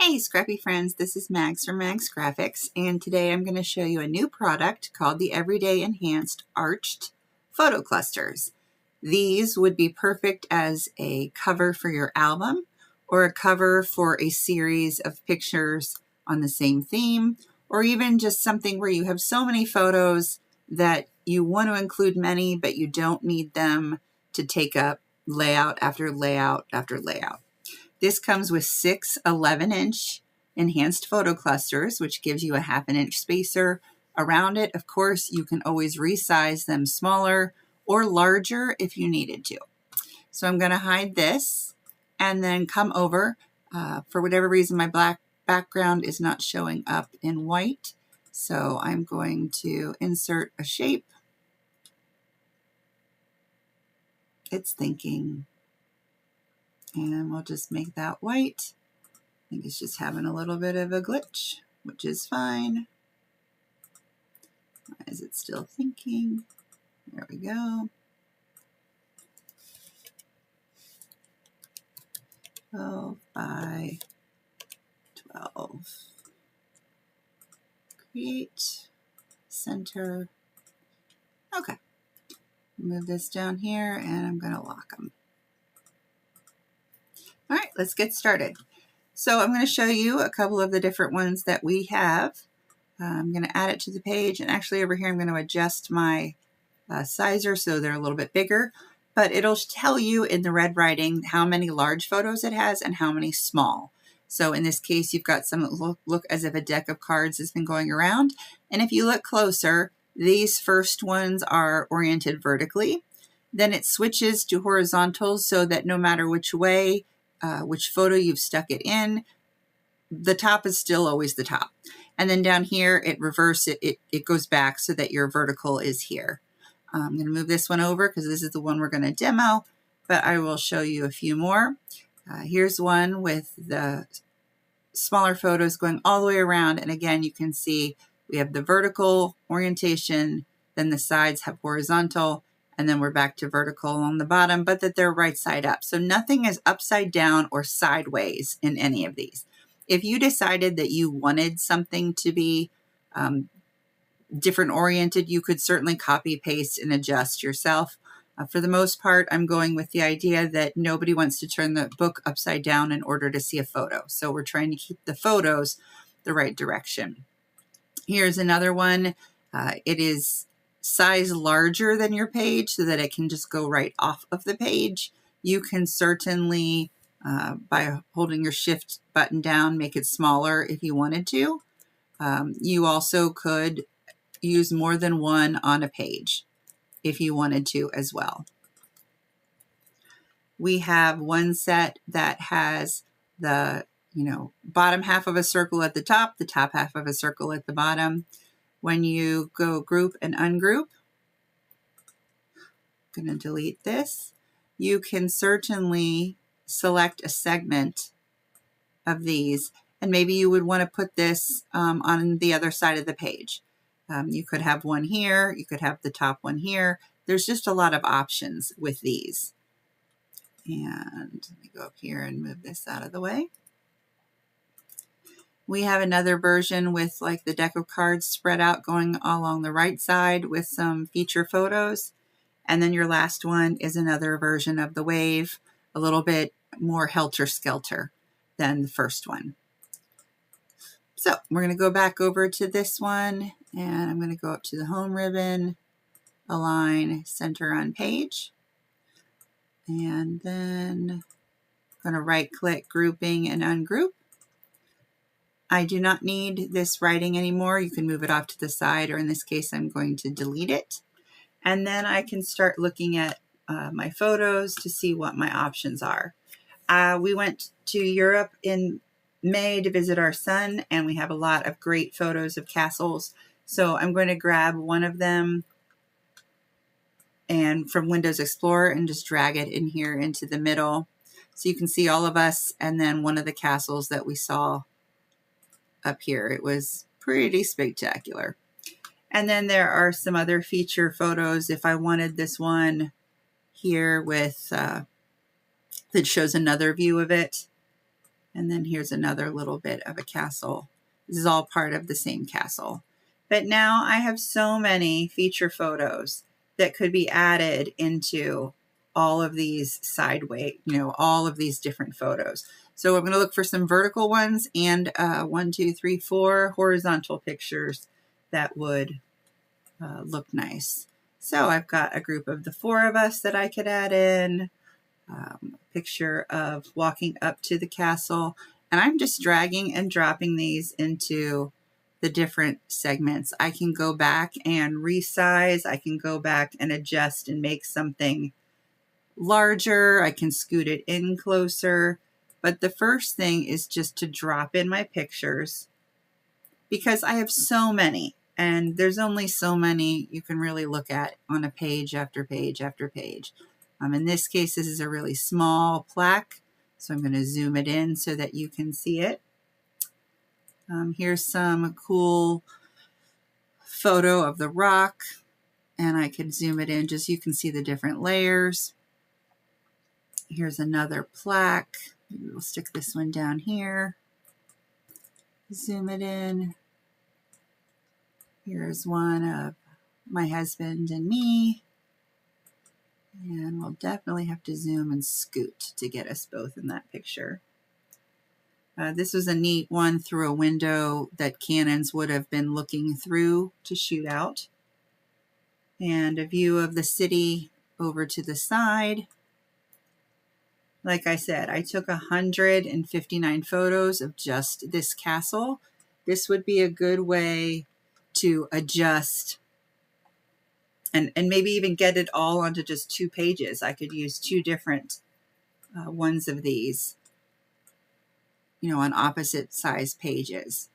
Hey Scrappy friends, this is Mags from Mags Graphics, and today I'm going to show you a new product called the Everyday Enhanced Arched Photo Clusters. These would be perfect as a cover for your album or a cover for a series of pictures on the same theme, or even just something where you have so many photos that you want to include many, but you don't need them to take up layout after layout after layout. This comes with 6 11-inch enhanced photo clusters, which gives you a 1/2 inch spacer around it. Of course, you can always resize them smaller or larger if you needed to. So I'm going to hide this and then come over. For whatever reason, my black background is not showing up in white. So I'm going to insert a shape. It's thinking. And we'll just make that white. I think it's just having a little bit of a glitch, which is fine. Why is it still thinking? There we go. 12 by 12. Create, center. Okay. Move this down here and I'm going to lock them. All right, let's get started. So I'm going to show you a couple of the different ones that we have. I'm going to add it to the page, and actually over here I'm going to adjust my sizer so they're a little bit bigger, but it'll tell you in the red writing how many large photos it has and how many small. So in this case, you've got some that look as if a deck of cards has been going around, and if you look closer, these first ones are oriented vertically. Then it switches to horizontal so that no matter which way, which photo you've stuck it in, the top is still always the top. And then down here, it goes back so that your vertical is here. I'm going to move this one over because this is the one we're going to demo, but I will show you a few more. Here's one with the smaller photos going all the way around. And again, you can see we have the vertical orientation, then the sides have horizontal, and then we're back to vertical on the bottom, but that they're right side up. So nothing is upside down or sideways in any of these. If you decided that you wanted something to be different oriented, you could certainly copy, paste, and adjust yourself. For the most part, I'm going with the idea that nobody wants to turn the book upside down in order to see a photo. So we're trying to keep the photos the right direction. Here's another one. It is size larger than your page so that it can just go right off of the page. You can certainly, by holding your shift button down, make it smaller if you wanted to. You also could use more than one on a page if you wanted to as well. We have one set that has the bottom half of a circle at the top half of a circle at the bottom. When you go group and ungroup, I'm going to delete this. You can certainly select a segment of these, and maybe you would want to put this on the other side of the page. You could have one here, you could have the top one here. There's just a lot of options with these. And let me go up here and move this out of the way. We have another version with like the deck of cards spread out going along the right side with some feature photos. And then your last one is another version of the wave, a little bit more helter-skelter than the first one. So we're going to go back over to this one, and I'm going to go up to the home ribbon, align, center on page. And then I'm going to right-click grouping and ungroup. I do not need this writing anymore. You can move it off to the side, or in this case, I'm going to delete it. And then I can start looking at my photos to see what my options are. We went to Europe in May to visit our son, and we have a lot of great photos of castles. So I'm going to grab one of them and from Windows Explorer and just drag it in here into the middle. So you can see all of us and then one of the castles that we saw up here. It was pretty spectacular. And then there are some other feature photos. If I wanted this one here with that shows another view of it, And then here's another little bit of a castle. This is all part of the same castle. But now I have so many feature photos that could be added into all of these sideways, all of these different photos. So I'm going to look for some vertical ones and 1, 2, 3, 4 horizontal pictures that would look nice. So I've got a group of the 4 of us that I could add in, a picture of walking up to the castle, and I'm just dragging and dropping these into the different segments. I can go back and resize. I can go back and adjust and make something larger. I can scoot it in closer. But the first thing is just to drop in my pictures, because I have so many, and there's only so many you can really look at on a page after page after page. In this case, this is a really small plaque, so I'm going to zoom it in so that you can see it. Here's some cool photo of the rock, and I can zoom it in just so you can see the different layers. Here's another plaque. Maybe we'll stick this one down here. Zoom it in. Here's one of my husband and me. And we'll definitely have to zoom and scoot to get us both in that picture. This was a neat one through a window that cannons would have been looking through to shoot out. And a view of the city over to the side. Like I said, I took 159 photos of just this castle. This would be a good way to adjust and maybe even get it all onto just 2 pages. I could use 2 different ones of these, on opposite size pages.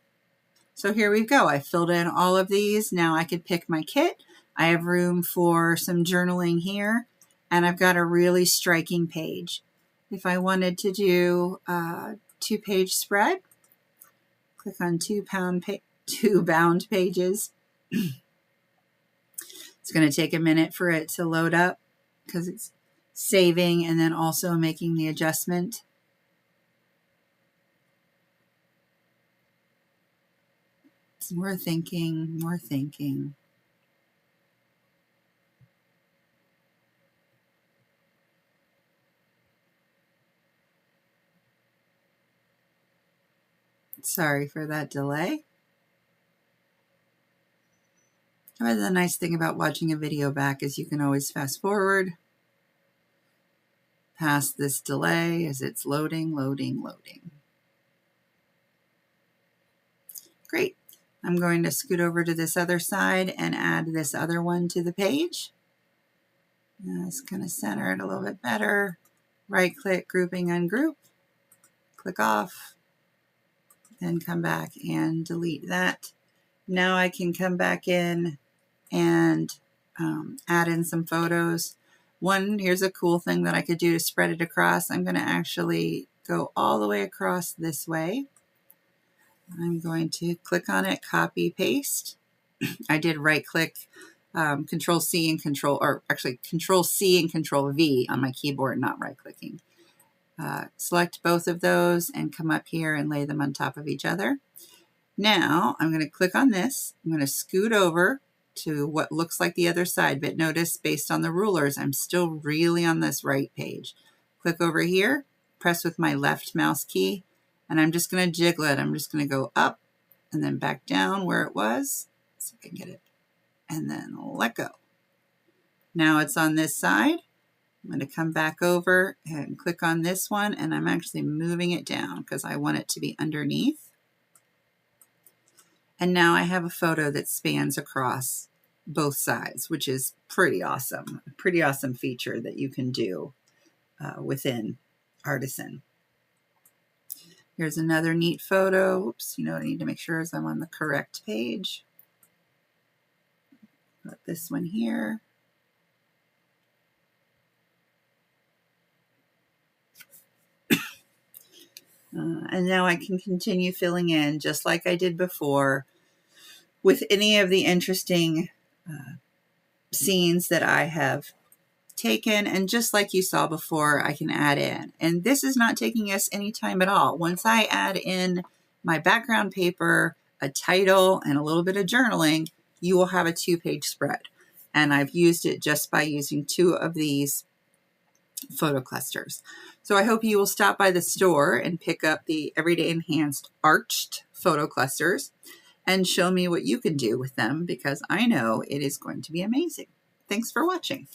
So here we go. I filled in all of these. Now I could pick my kit. I have room for some journaling here, and I've got a really striking page. If I wanted to do a 2-page spread, click on 2 bound pages. It's going to take a minute for it to load up because it's saving and then also making the adjustment. More thinking, more thinking. Sorry for that delay. The nice thing about watching a video back is you can always fast forward past this delay as it's loading. Great. I'm going to scoot over to this other side and add this other one to the page. It's going to center it a little bit better. Right click, grouping, ungroup. Click off. Then come back and delete that. Now I can come back in and add in some photos. Here's a cool thing that I could do to spread it across. I'm going to actually go all the way across this way. I'm going to click on it, copy, paste. I did right click, Control C and Control C and Control V on my keyboard, not right clicking. Select both of those and come up here and lay them on top of each other. Now I'm going to click on this. I'm going to scoot over to what looks like the other side, but notice based on the rulers, I'm still really on this right page. Click over here, press with my left mouse key, and I'm just going to jiggle it. I'm just going to go up and then back down where it was. Let's see if I can get it. And then let go. Now it's on this side. I'm going to come back over and click on this one, and I'm actually moving it down because I want it to be underneath. And now I have a photo that spans across both sides, which is pretty awesome. A pretty awesome feature that you can do within Artisan. Here's another neat photo. Oops, I need to make sure I'm on the correct page. Put this one here. And now I can continue filling in just like I did before with any of the interesting scenes that I have taken, and just like you saw before, I can add in. And this is not taking us any time at all. Once I add in my background paper, a title, and a little bit of journaling, you will have a 2-page spread. And I've used it just by using 2 of these photo clusters. So I hope you will stop by the store and pick up the Everyday Enhanced Arched photo clusters and show me what you can do with them, because I know it is going to be amazing. Thanks for watching.